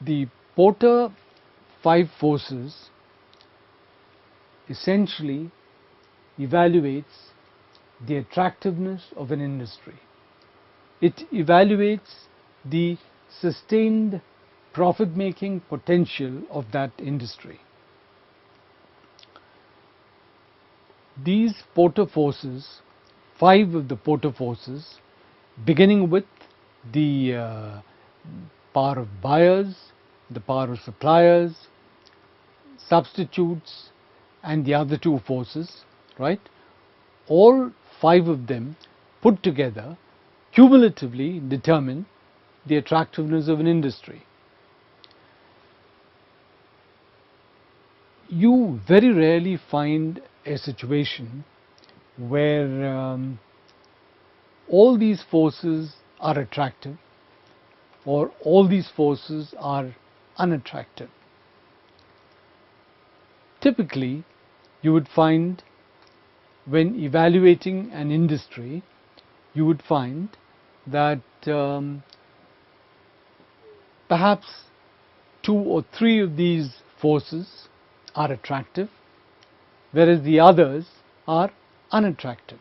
The Porter 5 forces essentially evaluates the attractiveness of an industry. It evaluates the sustained profit-making potential of that industry. These Porter forces, 5 of the Porter forces, beginning with the power of buyers, the power of suppliers, substitutes, and the other 2 forces, right? All 5 of them put together cumulatively determine the attractiveness of an industry. You very rarely find a situation where all these forces are attractive or all these forces are unattractive. Typically, you would find when evaluating an industry, you would find that perhaps 2 or 3 of these forces are attractive, whereas the others are unattractive.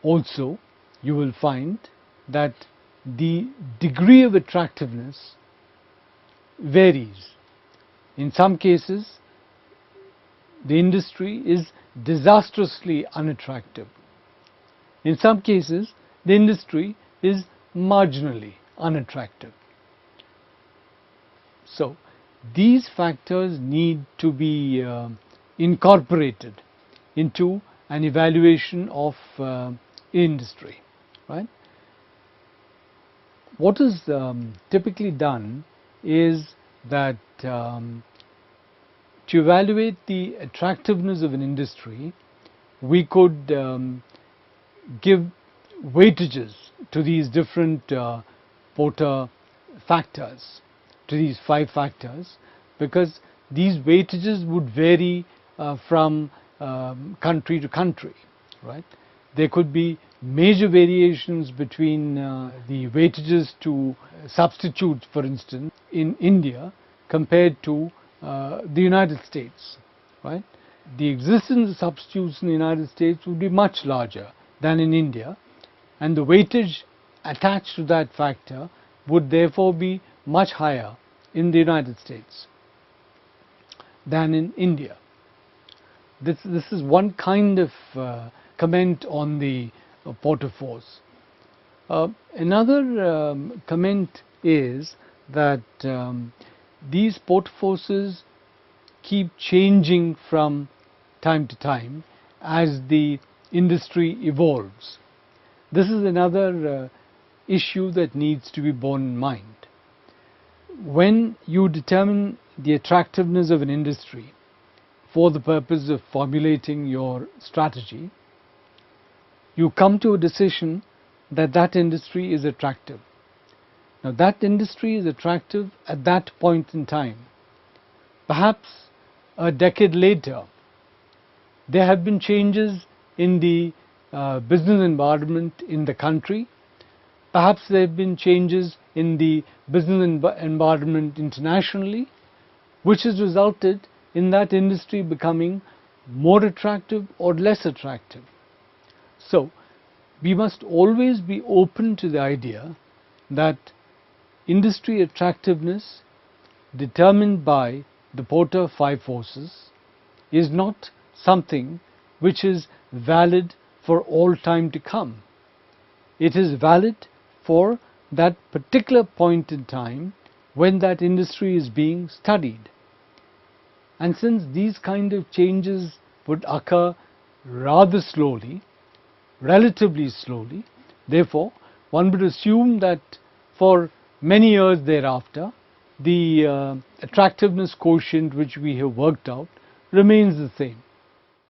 Also, you will find that the degree of attractiveness varies. In some cases, the industry is disastrously unattractive. In some cases, the industry is marginally unattractive. So, these factors need to be incorporated into an evaluation of industry, right? What is typically done is that to evaluate the attractiveness of an industry, we could give weightages to these different Porter factors, to these 5 factors, because these weightages would vary from country to country, right? There could be major variations between the weightages to substitutes, for instance, in India compared to the United States, right? The existence of substitutes in the United States would be much larger than in India, and the weightage attached to that factor would therefore be much higher in the United States than in India. This is one kind of comment on the Porter force. Another comment is that these Porter forces keep changing from time to time as the industry evolves. This is another issue that needs to be borne in mind. When you determine the attractiveness of an industry for the purpose of formulating your strategy, you come to a decision that that industry is attractive. Now, that industry is attractive at that point in time. Perhaps a decade later, there have been changes in the business environment in the country. Perhaps there have been changes in the business environment internationally, which has resulted in that industry becoming more attractive or less attractive. So, we must always be open to the idea that industry attractiveness determined by the Porter 5 forces is not something which is valid for all time to come. It is valid for that particular point in time when that industry is being studied. And since these kind of changes would occur rather slowly, relatively slowly, therefore one would assume that for many years thereafter the attractiveness quotient which we have worked out remains the same.